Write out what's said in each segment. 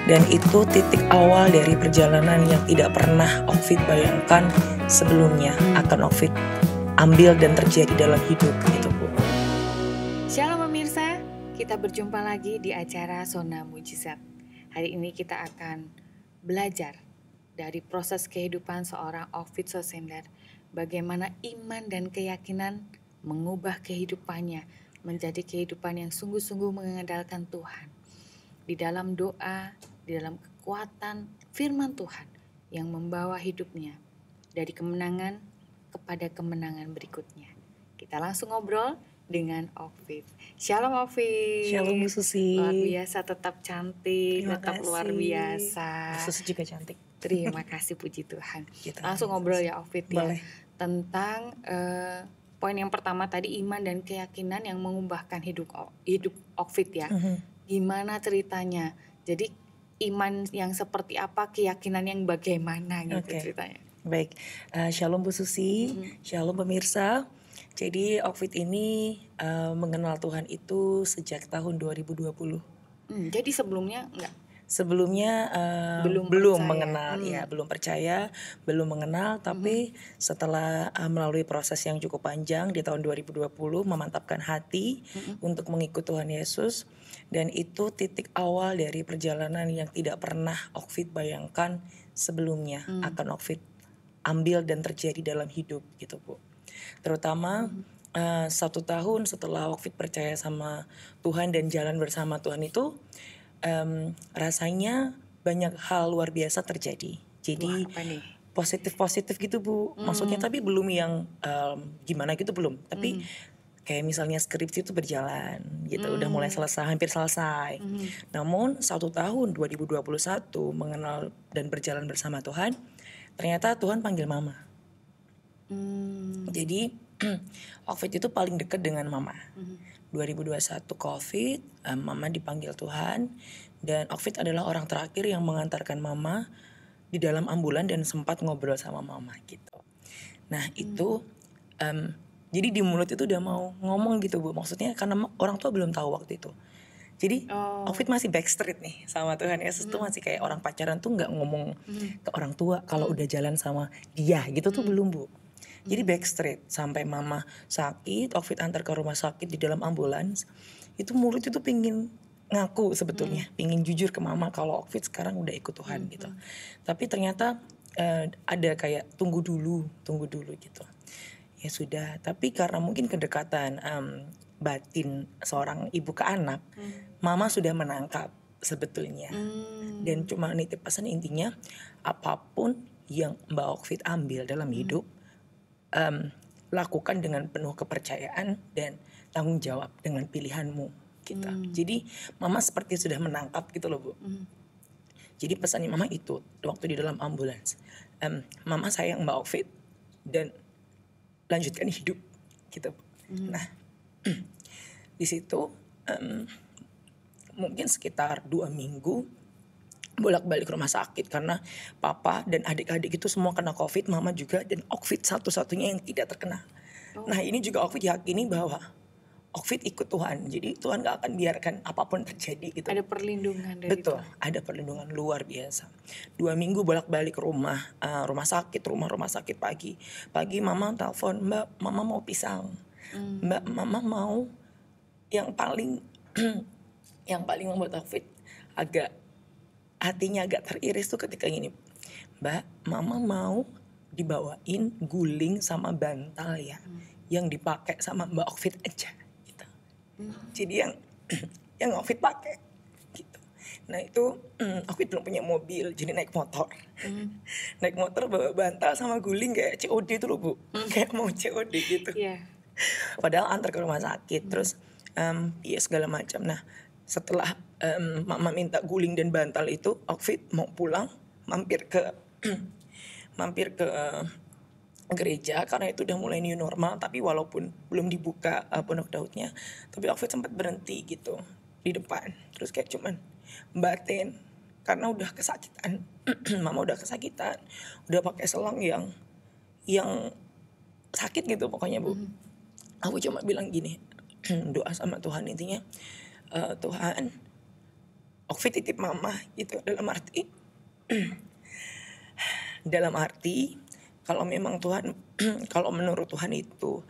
Dan itu titik awal dari perjalanan yang tidak pernah Okfit bayangkan sebelumnya akan Okfit ambil dan terjadi dalam hidup gitu Bu. Shalom pemirsa, kita berjumpa lagi di acara Zona Mujizat. Hari ini kita akan belajar dari proses kehidupan seorang Okfit Sosender, bagaimana iman dan keyakinan mengubah kehidupannya menjadi kehidupan yang sungguh-sungguh mengandalkan Tuhan. Di dalam doa, di dalam kekuatan firman Tuhan yang membawa hidupnya dari kemenangan kepada kemenangan berikutnya. Kita langsung ngobrol dengan Okfit. Shalom Okfit. Shalom Bu Susi. Luar biasa, tetap cantik, Terima tetap kasih. luar biasa. Bu Susi juga cantik. Terima kasih, puji Tuhan. Kita Langsung ngobrol ya Okfit ya. Boleh. Tentang poin yang pertama tadi, iman dan keyakinan yang mengubahkan hidup Okfit ya. Gimana ceritanya? Jadi iman yang seperti apa, keyakinan yang bagaimana gitu ceritanya. Baik, Shalom Bu Susi, Shalom pemirsa. Jadi Okfit ini mengenal Tuhan itu sejak tahun 2020. Jadi sebelumnya enggak? Sebelumnya belum mengenal, ya belum percaya, belum mengenal. Tapi setelah melalui proses yang cukup panjang di tahun 2020 memantapkan hati untuk mengikut Tuhan Yesus. Dan itu titik awal dari perjalanan yang tidak pernah Okfit bayangkan sebelumnya akan Okfit ambil dan terjadi dalam hidup gitu Bu. Terutama 1 tahun setelah Okfit percaya sama Tuhan dan jalan bersama Tuhan itu rasanya banyak hal luar biasa terjadi. Jadi positif gitu Bu. Maksudnya tapi belum yang gimana gitu belum. Tapi kayak misalnya skripsi itu berjalan gitu, udah mulai selesai, hampir selesai. Namun 1 tahun 2021 mengenal dan berjalan bersama Tuhan, ternyata Tuhan panggil Mama. Jadi Okfit itu paling dekat dengan Mama. 2021 Covid, Mama dipanggil Tuhan, dan Okfit adalah orang terakhir yang mengantarkan Mama di dalam ambulan dan sempat ngobrol sama Mama gitu. Nah itu jadi di mulut itu udah mau ngomong gitu Bu. Maksudnya karena orang tua belum tahu waktu itu. Jadi Okfit masih backstreet nih sama Tuhan Yesus tuh masih kayak orang pacaran tuh gak ngomong ke orang tua kalau udah jalan sama dia gitu tuh belum Bu. Jadi backstreet sampai Mama sakit, Okfit antar ke rumah sakit di dalam ambulans. Itu mulut itu pingin ngaku sebetulnya, pingin jujur ke Mama kalau Okfit sekarang udah ikut Tuhan gitu. Tapi ternyata ada kayak tunggu dulu gitu. Ya sudah, tapi karena mungkin kedekatan batin seorang ibu ke anak, Mama sudah menangkap sebetulnya. Dan cuma nitip pesan intinya, apapun yang Mbak Okfit ambil dalam hidup, lakukan dengan penuh kepercayaan dan tanggung jawab dengan pilihanmu gitu. Jadi Mama seperti sudah menangkap gitu loh Bu. Jadi pesannya Mama itu waktu di dalam ambulans, Mama sayang Mbak Okfit dan lanjutkan hidup gitu. Nah di situ mungkin sekitar 2 minggu bolak-balik rumah sakit karena papa dan adik-adik itu semua kena Covid, Mama juga, dan Okfit satu-satunya yang tidak terkena. Nah ini juga Okfit yakini bahwa Okfit ikut Tuhan, jadi Tuhan gak akan biarkan apapun terjadi gitu. Ada perlindungan dari Betul, ada perlindungan luar biasa. 2 minggu bolak-balik rumah sakit pagi Mama telepon, Mbak, Mama mau pisang. Mbak, Mama mau yang paling membuat Okfit hatinya agak teriris tuh ketika gini, Mbak, Mama mau dibawain guling sama bantal ya, yang dipakai sama Mbak Okfit aja gitu. Jadi yang Okfit pakai gitu. Nah itu Okfit belum punya mobil, jadi naik motor. Naik motor bawa bantal sama guling kayak COD itu loh Bu, kayak mau COD gitu. Padahal antar ke rumah sakit, terus ya segala macam. Nah setelah Mama minta guling dan bantal itu, Okfit mau pulang, mampir ke gereja karena itu udah mulai new normal. Tapi walaupun belum dibuka Pondok Daudnya, tapi Okfit sempat berhenti gitu di depan, terus kayak cuman batin karena udah kesakitan. Mama udah kesakitan, udah pakai selang yang sakit gitu pokoknya Bu. Aku cuma bilang gini, doa sama Tuhan intinya, Tuhan Okfit titip mama gitu, dalam arti kalau memang Tuhan kalau menurut Tuhan itu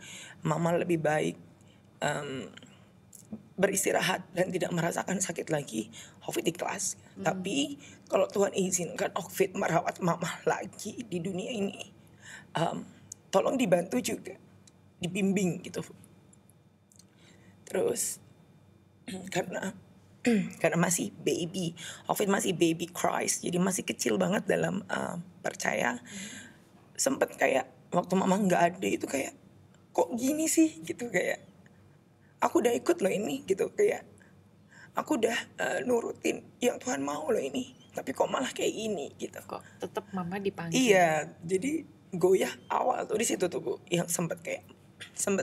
mama lebih baik beristirahat dan tidak merasakan sakit lagi, Okfit ikhlas. Tapi kalau Tuhan izinkan Okfit merawat mama lagi di dunia ini, tolong dibantu juga, dibimbing gitu. Terus karena masih baby, Okfit masih baby Christ, jadi masih kecil banget dalam percaya. Sempet kayak waktu mama nggak ada itu kayak kok gini sih gitu, kayak aku udah ikut loh ini gitu, kayak aku udah nurutin yang Tuhan mau loh ini, tapi kok malah kayak gini gitu. Kok tetap mama dipanggil? Iya, jadi goyah awal tuh di situ tuh Bu, yang sempet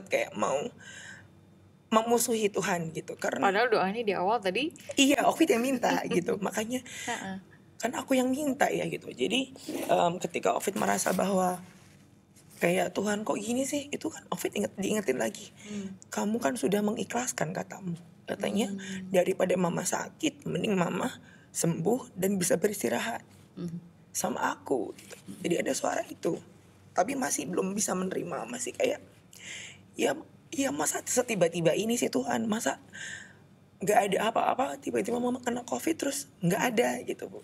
kayak mau memusuhi Tuhan gitu, karena Padahal doanya di awal tadi. iya Okfit yang minta gitu, makanya kan aku yang minta ya gitu. Jadi ketika Okfit merasa bahwa kayak Tuhan kok gini sih, itu kan Okfit diingetin lagi. Kamu kan sudah mengikhlaskan katanya daripada mama sakit, mending mama sembuh dan bisa beristirahat sama aku gitu. Jadi ada suara itu, tapi masih belum bisa menerima, masih kayak ya masa setiba-tiba ini sih Tuhan, masa nggak ada apa-apa tiba-tiba mama kena COVID terus nggak ada gitu Bu.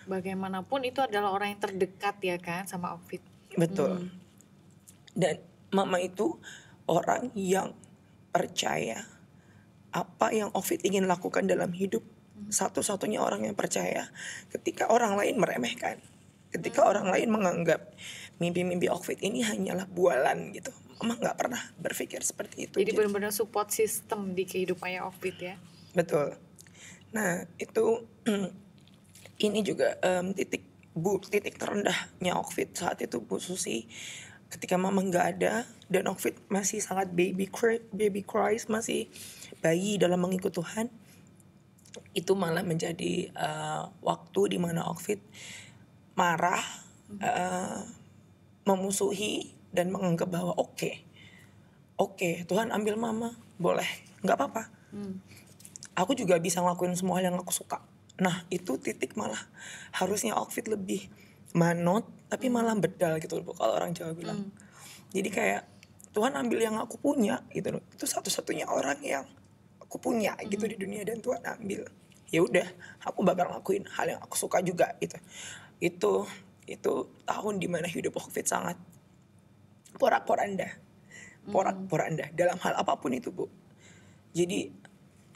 Bagaimanapun itu adalah orang yang terdekat ya kan sama Okfit. Betul. Dan mama itu orang yang percaya apa yang Okfit ingin lakukan dalam hidup. Satu-satunya orang yang percaya ketika orang lain meremehkan. Ketika orang lain menganggap mimpi-mimpi Okfit ini hanyalah bualan gitu. Mama gak pernah berpikir seperti itu. Jadi benar-benar support system di kehidupannya Okfit ya. Betul. Nah itu ini juga titik terendahnya Okfit saat itu Bu Susi. Ketika mama nggak ada dan Okfit masih sangat baby Christ, masih bayi dalam mengikut Tuhan, itu malah menjadi waktu di mana Okfit marah, memusuhi dan menganggap bahwa oke, Tuhan ambil mama, boleh, nggak apa-apa. Aku juga bisa ngelakuin semua hal yang aku suka. Nah itu titik malah harusnya Okfit lebih manut, tapi malah bedal gitu loh kalau orang Jawa bilang. Jadi kayak Tuhan ambil yang aku punya gitu loh. Itu satu-satunya orang yang aku punya gitu di dunia dan Tuhan ambil. Ya udah, aku bakal ngelakuin hal yang aku suka juga gitu. Itu tahun dimana hidup Okfit sangat porak-poranda dalam hal apapun itu Bu. Jadi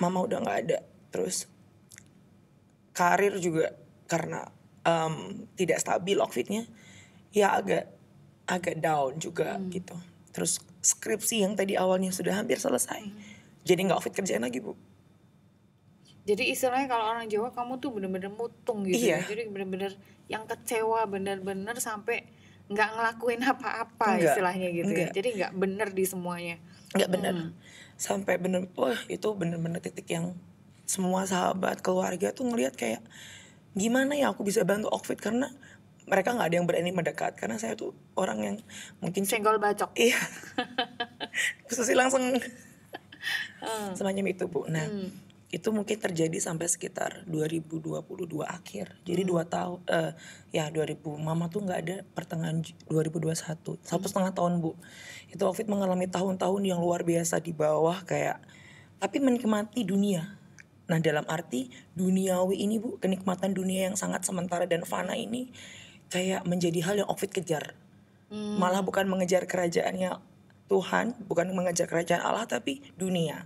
mama udah nggak ada, terus karir juga karena tidak stabil Okfitnya, ya agak down juga gitu. Terus skripsi yang tadi awalnya sudah hampir selesai, jadi nggak Okfit kerjain lagi Bu. Jadi istilahnya kalau orang Jawa kamu tuh bener-bener mutung gitu Iya. ya. Jadi bener-bener yang kecewa bener-bener sampai nggak ngelakuin apa-apa istilahnya gitu enggak. ya. Jadi nggak bener di semuanya. Nggak bener. Sampai bener, wah itu bener-bener titik yang semua sahabat, keluarga tuh ngelihat kayak gimana ya aku bisa bantu Okfit, karena mereka nggak ada yang berani mendekat karena saya tuh orang yang mungkin Senggol bacok. iya Susi langsung semacam itu Bu. Nah itu mungkin terjadi sampai sekitar 2022 akhir. Jadi 2 tahun 2000 mama tuh nggak ada pertengahan 2021, 1,5 tahun Bu. Itu Okfit mengalami tahun-tahun yang luar biasa di bawah kayak, tapi menikmati dunia. Nah dalam arti duniawi ini Bu, kenikmatan dunia yang sangat sementara dan fana ini kayak menjadi hal yang Okfit kejar. Malah bukan mengejar kerajaannya Tuhan, bukan mengejar kerajaan Allah, tapi dunia.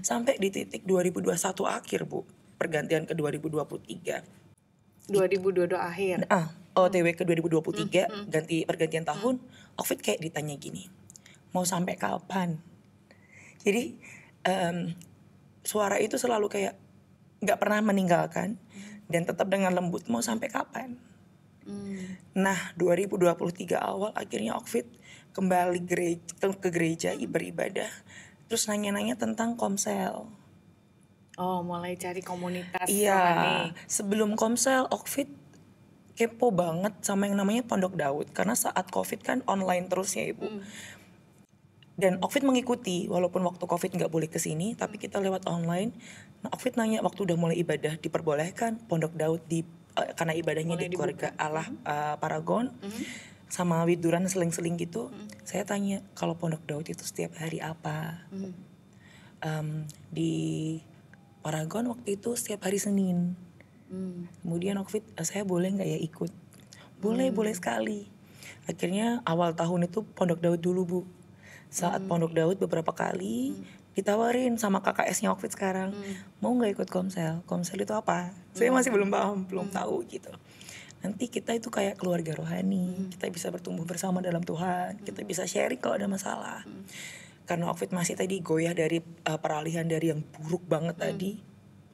Sampai di titik 2021 akhir Bu, pergantian ke 2023. 2022 akhir. OTW ke 2023, pergantian tahun, Okfit kayak ditanya gini, mau sampai kapan? Jadi suara itu selalu kayak gak pernah meninggalkan dan tetap dengan lembut, mau sampai kapan? Nah 2023 awal akhirnya Okfit kembali ke gereja beribadah, terus nanya-nanya tentang Komsel. Oh mulai cari komunitas. Iya, sebelum Komsel Okfit kepo banget sama yang namanya Pondok Daud, karena saat COVID kan online terus ya Ibu. Dan Okfit mengikuti, walaupun waktu Covid nggak boleh kesini, tapi kita lewat online. Nah, Okfit nanya waktu udah mulai ibadah diperbolehkan Pondok Daud karena ibadahnya Mulai di keluarga dibuka. Allah Paragon, sama Widuran seling-seling gitu. Saya tanya kalau Pondok Daud itu setiap hari apa? Di Paragon waktu itu setiap hari Senin. Kemudian Okfit, saya boleh nggak ya ikut? Boleh sekali. Akhirnya awal tahun itu Pondok Daud dulu, Bu. Saat Pondok Daud beberapa kali ditawarin sama KKS-nya Okfit sekarang, mau nggak ikut Komsel? Komsel itu apa? Saya masih belum paham, belum tahu gitu. Nanti kita itu kayak keluarga rohani, kita bisa bertumbuh bersama dalam Tuhan, kita bisa sharing kalau ada masalah. Karena Okfit masih tadi goyah dari peralihan dari yang buruk banget tadi.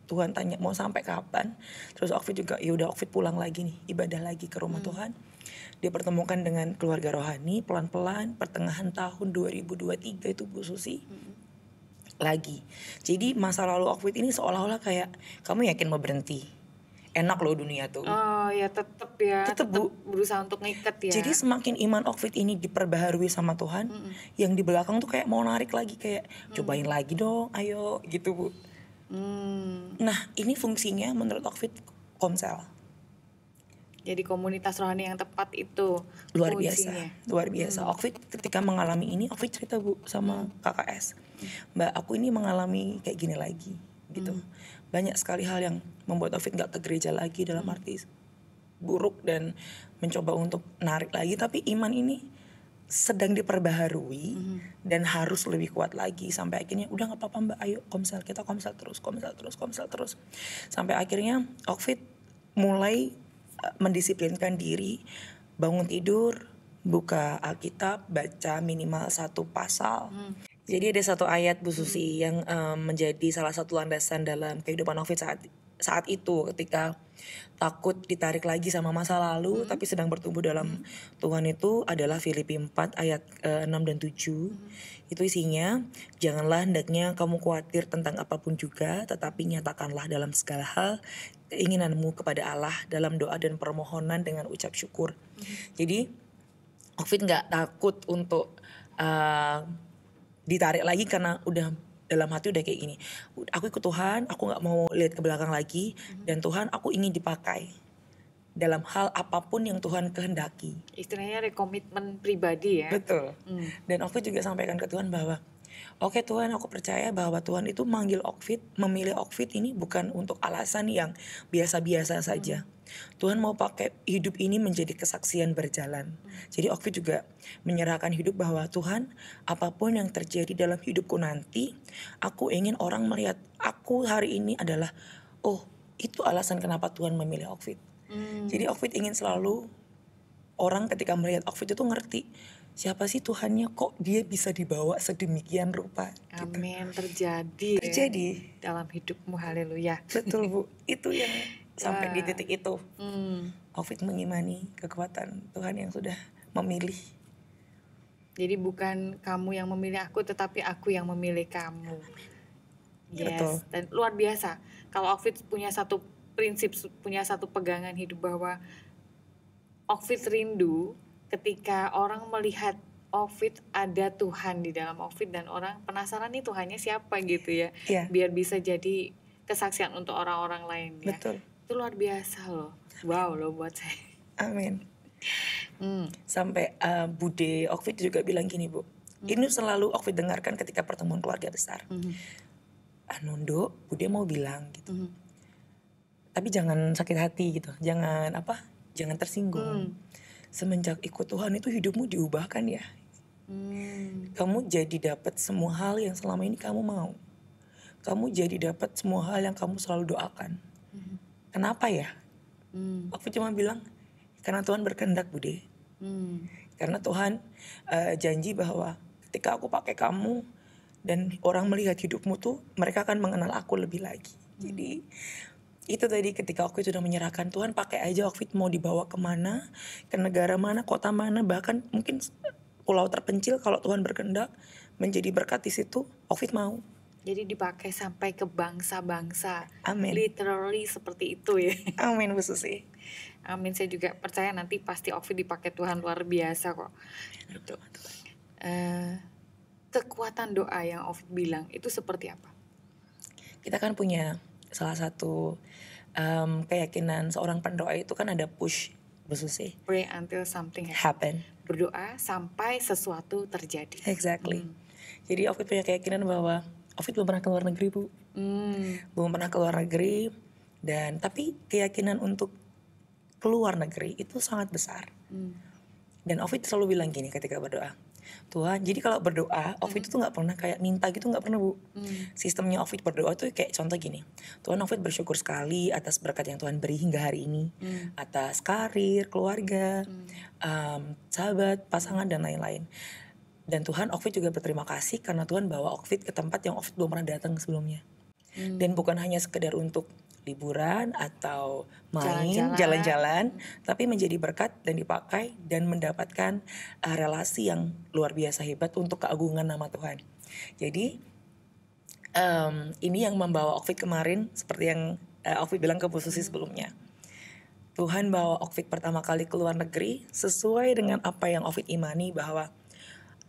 Tuhan tanya mau sampai kapan? Terus Okfit juga, ya udah Okfit pulang lagi nih, ibadah lagi ke rumah Tuhan. Dia pertemukan dengan keluarga rohani pelan-pelan pertengahan tahun 2023 itu Bu Susi. Lagi. Jadi masa lalu Okfit ini seolah-olah kayak kamu yakin mau berhenti? Enak loh dunia tuh. Oh ya tetap ya. Tetep, Bu. Berusaha untuk ngikat ya. Jadi semakin iman Okfit ini diperbaharui sama Tuhan, yang di belakang tuh kayak mau narik lagi kayak cobain lagi dong, ayo gitu Bu. Nah ini fungsinya menurut Okfit Komsel. Jadi komunitas rohani yang tepat itu Luar fungsinya. biasa, luar biasa. Okfit ketika mengalami ini, Okfit cerita Bu sama KKS, Mbak aku ini mengalami kayak gini lagi gitu. Banyak sekali hal yang membuat Okfit gak ke gereja lagi dalam arti buruk dan mencoba untuk narik lagi. Tapi iman ini sedang diperbaharui dan harus lebih kuat lagi. Sampai akhirnya udah gak apa-apa Mbak, ayo Komsel, kita Komsel terus. Sampai akhirnya Okfit mulai mendisiplinkan diri, bangun tidur, buka Alkitab, baca minimal 1 pasal. Jadi ada satu ayat Bu Susi yang menjadi salah satu landasan dalam kehidupan Okfit saat itu ketika takut ditarik lagi sama masa lalu tapi sedang bertumbuh dalam Tuhan, itu adalah Filipi 4 ayat 6 dan 7. Itu isinya, janganlah hendaknya kamu khawatir tentang apapun juga, tetapi nyatakanlah dalam segala hal keinginanmu kepada Allah dalam doa dan permohonan dengan ucap syukur. Jadi Okfit gak takut untuk ditarik lagi karena udah dalam hati udah kayak gini, aku ikut Tuhan, aku gak mau lihat ke belakang lagi, dan Tuhan aku ingin dipakai dalam hal apapun yang Tuhan kehendaki. Istilahnya rekomitmen pribadi ya. Betul. Dan aku juga sampaikan ke Tuhan bahwa oke Tuhan, aku percaya bahwa Tuhan itu manggil Okfit, memilih Okfit ini bukan untuk alasan yang biasa-biasa saja. Tuhan mau pakai hidup ini menjadi kesaksian berjalan. Jadi Okfit juga menyerahkan hidup bahwa Tuhan, apapun yang terjadi dalam hidupku nanti, aku ingin orang melihat aku hari ini adalah, oh itu alasan kenapa Tuhan memilih Okfit. Jadi Okfit ingin selalu orang ketika melihat Okfit itu ngerti, siapa sih Tuhannya, kok dia bisa dibawa sedemikian rupa. Amin, gitu. terjadi ya, dalam hidupmu, haleluya. Betul Bu, itu yang sampai di titik itu Okfit mengimani kekuatan Tuhan yang sudah memilih. Jadi bukan kamu yang memilih aku, tetapi aku yang memilih kamu. Yes. Betul. Dan luar biasa kalau Okfit punya satu prinsip, punya satu pegangan hidup bahwa Okfit rindu ketika orang melihat Okfit ada Tuhan di dalam Okfit dan orang penasaran nih Tuhannya siapa gitu ya. Biar bisa jadi kesaksian untuk orang-orang lain ya. Betul. Itu luar biasa loh. Wow loh buat saya. Amin. Sampai Bude Okfit juga bilang gini Bu, ini selalu Okfit dengarkan ketika pertemuan keluarga besar. Nundo, Bude mau bilang gitu, tapi jangan sakit hati gitu, jangan tersinggung. Semenjak ikut Tuhan itu hidupmu diubahkan ya. Kamu jadi dapat semua hal yang selama ini kamu mau. Kamu jadi dapat semua hal yang kamu selalu doakan. Kenapa ya? Aku cuma bilang, karena Tuhan berkehendak Bude. Karena Tuhan janji bahwa ketika aku pakai kamu dan orang melihat hidupmu tuh, mereka akan mengenal aku lebih lagi. Jadi itu tadi ketika Okfit sudah menyerahkan, Tuhan pakai aja Okfit mau dibawa kemana, ke negara mana, kota mana, bahkan mungkin pulau terpencil, kalau Tuhan berkehendak menjadi berkat di situ, Okfit mau. Jadi dipakai sampai ke bangsa-bangsa. Amin. Literally seperti itu ya. Amin Bu Susi. Amin, saya juga percaya nanti pasti Okfit dipakai Tuhan luar biasa kok. Betul. kekuatan doa yang Ovid bilang itu seperti apa? Kita kan punya salah satu keyakinan seorang pendoa itu kan ada push, Bu Susi. Pray until something happen. Happen. Berdoa sampai sesuatu terjadi. Exactly. Jadi Ovid punya keyakinan bahwa Ovid belum pernah keluar negeri, Bu. Belum pernah keluar negeri, dan tapi keyakinan untuk keluar negeri itu sangat besar. Dan Ovid selalu bilang gini ketika berdoa, Tuhan, jadi kalau berdoa Ovid itu nggak pernah kayak minta gitu, nggak pernah, Bu. Sistemnya Ovid berdoa tuh kayak contoh gini, Tuhan, Ovid bersyukur sekali atas berkat yang Tuhan beri hingga hari ini, atas karir, keluarga, sahabat, pasangan, dan lain-lain. Dan Tuhan, Ovid juga berterima kasih karena Tuhan bawa Ovid ke tempat yang Ovid belum pernah datang sebelumnya. Dan bukan hanya sekedar untuk liburan atau main, jalan-jalan, tapi menjadi berkat dan dipakai dan mendapatkan relasi yang luar biasa hebat untuk keagungan nama Tuhan. Jadi ini yang membawa Ovid kemarin, seperti yang Ovid bilang ke Bu Susi sebelumnya. Tuhan bawa Ovid pertama kali ke luar negeri sesuai dengan apa yang Ovid imani, bahwa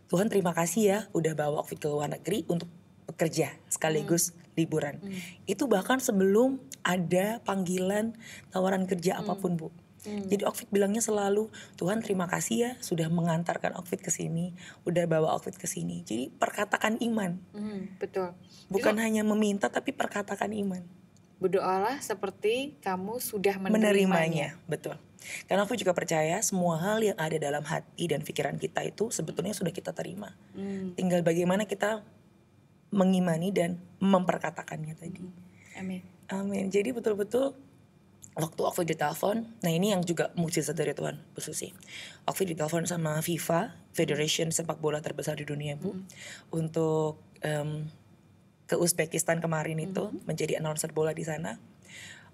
Tuhan terima kasih ya udah bawa Ovid ke luar negeri untuk bekerja sekaligus liburan. Itu bahkan sebelum ada panggilan tawaran kerja apapun, Bu. Jadi Ovid bilangnya selalu, Tuhan terima kasih ya sudah mengantarkan Ovid ke sini, udah bawa Ovid ke sini. Jadi perkatakan iman. Betul. Bukan hanya meminta tapi perkatakan iman. Berdoalah seperti kamu sudah Menerimanya. Betul. Karena aku juga percaya semua hal yang ada dalam hati dan pikiran kita itu sebetulnya sudah kita terima. Tinggal bagaimana kita mengimani dan memperkatakannya tadi. Amin. Amin. Jadi betul-betul waktu Ovid ditelepon, nah ini yang juga mukjizat dari Tuhan, Bu Susi. Ovid ditelepon sama FIFA, Federation sepak bola terbesar di dunia, Bu, untuk ke Uzbekistan kemarin itu menjadi announcer bola di sana.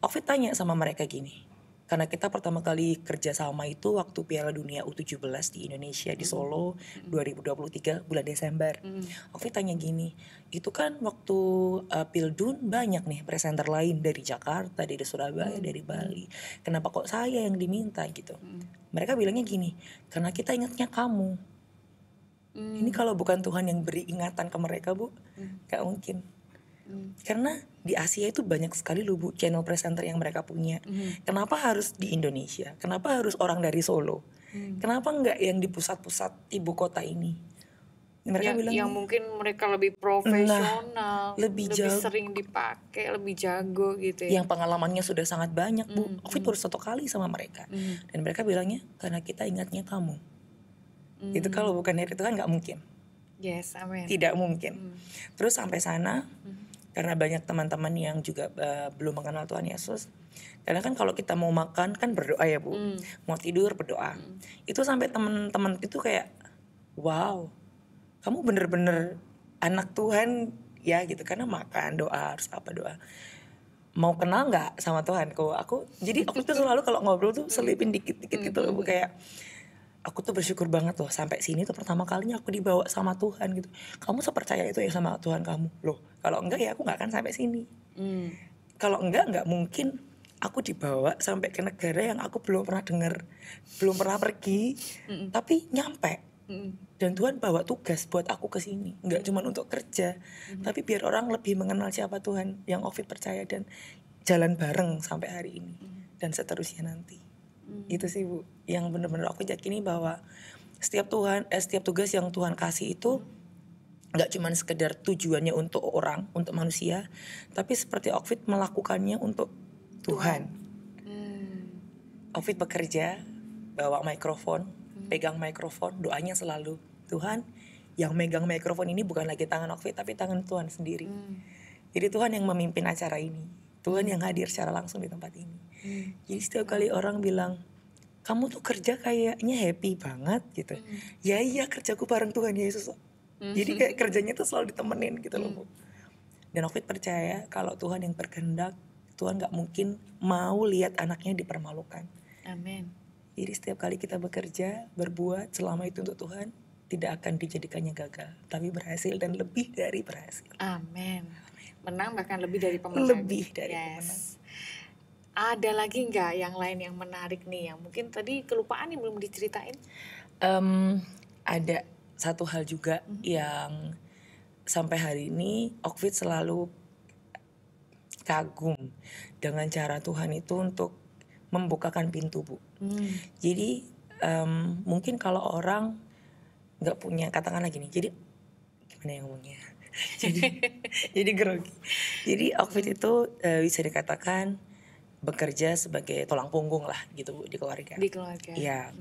Ovid tanya sama mereka gini, karena kita pertama kali kerja sama itu waktu Piala Dunia U17 di Indonesia di Solo 2023 bulan Desember. Ovid tanya gini, itu kan waktu Pildun banyak nih presenter lain dari Jakarta, dari Surabaya, dari Bali. Kenapa kok saya yang diminta gitu? Mereka bilangnya gini, karena kita ingatnya kamu. Ini kalau bukan Tuhan yang beri ingatan ke mereka, Bu, gak mungkin. Karena di Asia itu banyak sekali loh, Bu, channel presenter yang mereka punya. Kenapa harus di Indonesia? Kenapa harus orang dari Solo? Kenapa enggak yang di pusat-pusat ibu kota ini? Mereka bilang yang mungkin mereka lebih profesional, lebih sering dipakai, lebih jago gitu ya. Yang pengalamannya sudah sangat banyak, Bu. Ovid baru 1 kali sama mereka. Dan mereka bilangnya karena kita ingatnya kamu. Itu kalau bukan dari Tuhan nggak mungkin. Yes, amin. Tidak mungkin. Terus sampai sana, karena banyak teman-teman yang juga belum mengenal Tuhan Yesus. Karena kan kalau kita mau makan kan berdoa ya, Bu. Mau tidur berdoa. Itu sampai teman-teman itu kayak, wow, kamu bener-bener anak Tuhan ya gitu. Karena makan, doa, harus apa doa. Mau kenal nggak sama Tuhan? Jadi aku tuh selalu kalau ngobrol tuh selipin dikit-dikit gitu loh, Bu, kayak aku tuh bersyukur banget loh sampai sini tuh pertama kalinya aku dibawa sama Tuhan gitu. Kamu sepercaya itu ya sama Tuhan kamu? Loh, kalau enggak ya aku nggak akan sampai sini. Kalau enggak mungkin aku dibawa sampai ke negara yang aku belum pernah dengar, belum pernah pergi, tapi nyampe. Dan Tuhan bawa tugas buat aku ke sini, nggak cuma untuk kerja, tapi biar orang lebih mengenal siapa Tuhan yang Ovid percaya dan jalan bareng sampai hari ini dan seterusnya nanti. Itu sih, Bu, yang benar-benar aku yakini bahwa setiap tugas yang Tuhan kasih itu nggak cuma sekedar tujuannya untuk orang, untuk manusia, tapi seperti Ovid melakukannya untuk Tuhan. Ovid bekerja, bawa mikrofon, pegang mikrofon, doanya selalu, Tuhan, yang megang mikrofon ini bukan lagi tangan Ovid tapi tangan Tuhan sendiri. Jadi Tuhan yang memimpin acara ini, Tuhan yang hadir secara langsung di tempat ini. Jadi setiap kali orang bilang, kamu tuh kerja kayaknya happy banget gitu. Ya iya, kerjaku bareng Tuhan Yesus. Jadi kayak kerjanya tuh selalu ditemenin gitu loh, Bu. Dan Ovid percaya kalau Tuhan yang berkehendak, Tuhan gak mungkin mau lihat anaknya dipermalukan. Amin. Jadi setiap kali kita bekerja, berbuat selama itu untuk Tuhan, tidak akan dijadikannya gagal, tapi berhasil dan lebih dari berhasil. Amin. Menang bahkan lebih dari pemenang. Lebih dari pemenang. Ada lagi nggak yang lain yang menarik nih, yang mungkin tadi kelupaan yang belum diceritain? Ada satu hal juga yang sampai hari ini Okfit selalu kagum dengan cara Tuhan itu untuk membukakan pintu, Bu. Jadi mungkin kalau orang nggak punya, katakanlah gini, jadi gimana yang ngomongnya? jadi grogi. Jadi Okfit itu bisa dikatakan bekerja sebagai tulang punggung lah gitu, Bu, di keluarga. Di keluarga. Iya.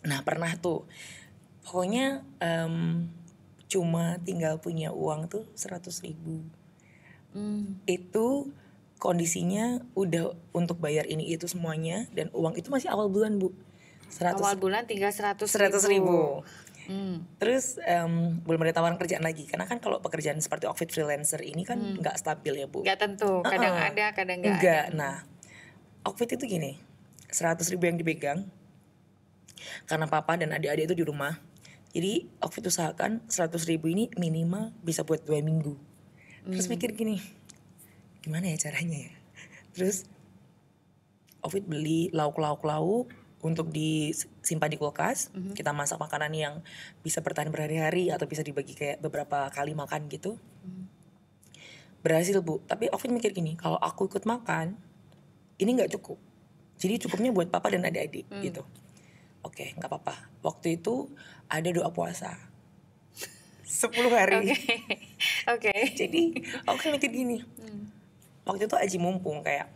Nah pernah tuh, pokoknya cuma tinggal punya uang tuh 100.000. Itu kondisinya udah untuk bayar ini itu semuanya, dan uang itu masih awal bulan, Bu. Awal bulan tinggal 100.000. Terus belum ada tawaran kerjaan lagi, karena kan kalau pekerjaan seperti Okfit freelancer ini kan nggak stabil ya, Bu. Nggak tentu, kadang ada, kadang nggak Enggak. ada. Nah, Okfit itu gini, 100.000 yang dipegang karena papa dan adik-adik itu di rumah. Jadi Okfit usahakan 100.000 ini minimal bisa buat 2 minggu. Terus mikir gini, gimana ya caranya ya? Terus Okfit beli lauk untuk disimpan di kulkas. Kita masak makanan yang bisa bertahan berhari-hari atau bisa dibagi kayak beberapa kali makan gitu. Berhasil, Bu. Tapi Okfit mikir gini, kalau aku ikut makan, ini nggak cukup. Jadi cukupnya buat papa dan adik-adik gitu. Oke, nggak apa-apa. Waktu itu ada doa puasa 10 hari. Oke. Jadi aku mikir gini, waktu itu aji mumpung kayak,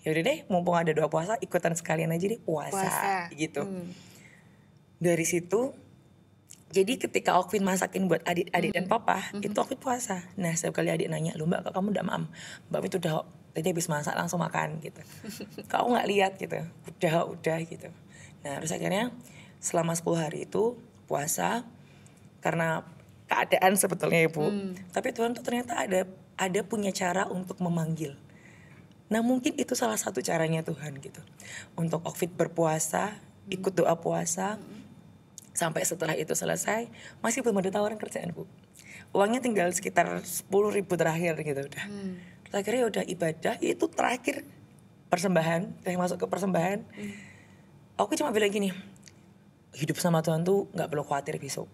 yaudah deh, mumpung ada doa puasa, ikutan sekalian aja deh puasa. Gitu. Dari situ, jadi ketika Okfit masakin buat adik-adik dan papa, itu Okfit puasa. Nah setiap kali adik nanya, "Loh Mbak, kok kamu udah maam?" Mbak itu udah, tadi habis masak langsung makan gitu. Kau nggak lihat gitu, udah gitu. Nah terus akhirnya selama 10 hari itu puasa karena keadaan sebetulnya ya, Bu. Tapi Tuhan tuh ternyata ada punya cara untuk memanggil. Nah mungkin itu salah satu caranya Tuhan gitu. Untuk Okfit berpuasa, ikut doa puasa, sampai setelah itu selesai masih belum ada tawaran kerjaan, Bu. Uangnya tinggal sekitar 10.000 terakhir gitu udah. Terus akhirnya udah ibadah, itu terakhir persembahan, udah masuk ke persembahan. Aku cuma bilang gini, hidup sama Tuhan tuh gak perlu khawatir besok.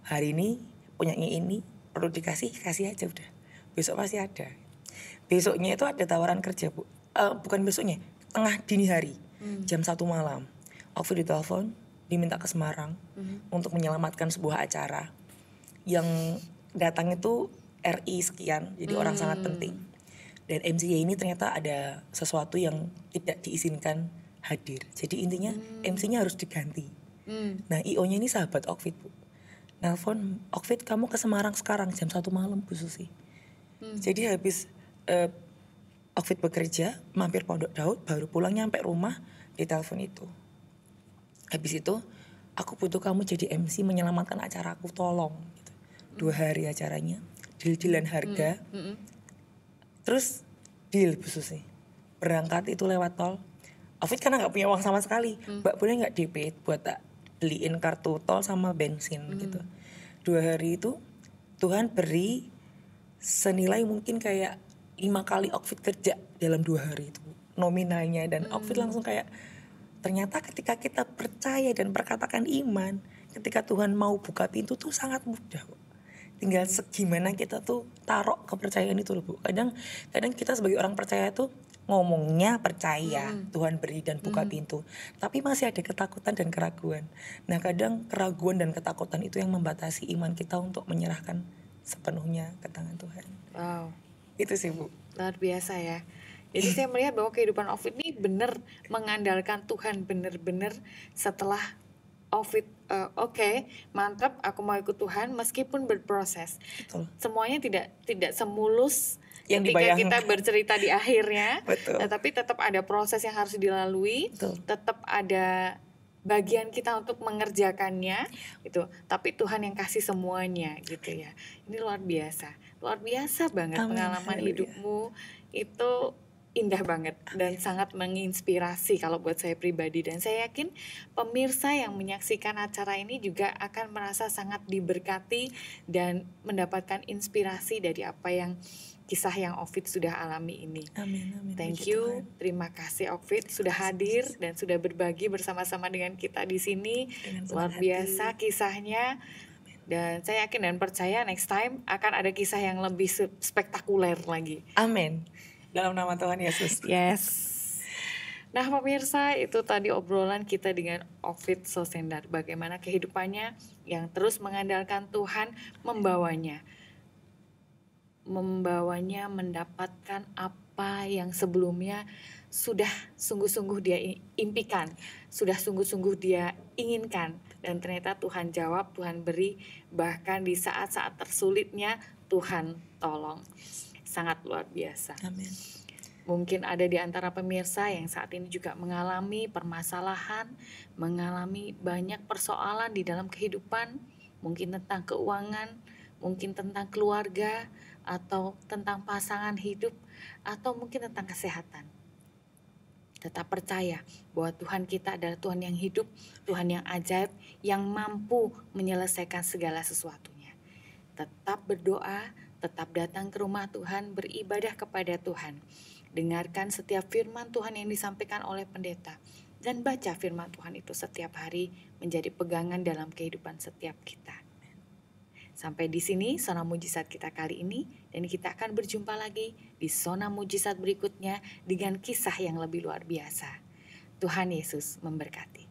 Hari ini punyanya ini, perlu kasih aja udah. Besok pasti ada. Besoknya itu ada tawaran kerja, Bu. Bukan besoknya, tengah dini hari, jam 1 malam. Aku ditelepon, diminta ke Semarang untuk menyelamatkan sebuah acara yang datang itu RI sekian, jadi orang sangat penting. Dan MC-nya ini ternyata ada sesuatu yang tidak diizinkan hadir. Jadi intinya MC-nya harus diganti. Nah IO-nya ini sahabat Okfit, Bu. Nelfon, "Okfit kamu ke Semarang sekarang jam 1 malam, Bu Susi." Jadi habis Okfit bekerja, mampir Pondok Daud, baru pulang nyampe rumah, ditelepon itu. Habis itu, "Aku butuh kamu jadi MC menyelamatkan acaraku, tolong." Gitu. 2 hari acaranya, deal-dealan harga. Terus deal, Bu Susi. Berangkat itu lewat tol. Okfit karena gak punya uang sama sekali. "Mbak boleh gak DP buat tak beliin kartu tol sama bensin gitu." 2 hari itu Tuhan beri senilai mungkin kayak 5 kali Okfit kerja dalam 2 hari itu nominalnya. Dan Okfit langsung kayak, ternyata ketika kita percaya dan perkatakan iman, ketika Tuhan mau buka pintu tuh sangat mudah, Bu. Tinggal segimana kita tuh taruh kepercayaan itu loh, Bu. Kadang kita sebagai orang percaya tuh ngomongnya percaya Tuhan beri dan buka pintu, tapi masih ada ketakutan dan keraguan. Nah kadang keraguan dan ketakutan itu yang membatasi iman kita untuk menyerahkan sepenuhnya ke tangan Tuhan. Wow. Itu sih, Bu. Luar biasa ya. Jadi saya melihat bahwa kehidupan Okfit ini benar mengandalkan Tuhan, benar-benar setelah Okfit oke, mantap, aku mau ikut Tuhan meskipun berproses. Betul. Semuanya tidak semulus Yang ketika dibayangkan. kita bercerita di akhirnya. Betul. Tapi tetap ada proses yang harus dilalui. Betul. Tetap ada bagian kita untuk mengerjakannya gitu. Tapi Tuhan yang kasih semuanya gitu ya. Ini luar biasa. Luar biasa banget. Amin. Pengalaman Haleluya. hidupmu itu indah banget dan sangat menginspirasi kalau buat saya pribadi, dan saya yakin pemirsa yang menyaksikan acara ini juga akan merasa sangat diberkati dan mendapatkan inspirasi dari apa yang kisah yang Okfit sudah alami ini. Amin. Thank Puji you, Tuhan. terima kasih Okfit sudah hadir dan sudah berbagi bersama-sama dengan kita di sini. Dengan senang Luar hati. biasa kisahnya. Dan saya yakin dan percaya next time akan ada kisah yang lebih spektakuler lagi. Amin. Dalam nama Tuhan Yesus. Yes. Nah pemirsa, itu tadi obrolan kita dengan Ovid Sosendar. Bagaimana kehidupannya yang terus mengandalkan Tuhan membawanya mendapatkan apa yang sebelumnya sudah sungguh-sungguh dia impikan, sudah sungguh-sungguh dia inginkan. Dan ternyata Tuhan jawab, Tuhan beri, bahkan di saat-saat tersulitnya Tuhan tolong. Sangat luar biasa. Amin. Mungkin ada di antara pemirsa yang saat ini juga mengalami permasalahan, mengalami banyak persoalan di dalam kehidupan, mungkin tentang keuangan, mungkin tentang keluarga, atau tentang pasangan hidup, atau mungkin tentang kesehatan. Tetap percaya bahwa Tuhan kita adalah Tuhan yang hidup, Tuhan yang ajaib, yang mampu menyelesaikan segala sesuatunya. Tetap berdoa, tetap datang ke rumah Tuhan, beribadah kepada Tuhan. Dengarkan setiap firman Tuhan yang disampaikan oleh pendeta. Dan baca firman Tuhan itu setiap hari menjadi pegangan dalam kehidupan setiap kita. Sampai di sini Zona Mujizat kita kali ini, dan kita akan berjumpa lagi di Zona Mujizat berikutnya dengan kisah yang lebih luar biasa. Tuhan Yesus memberkati.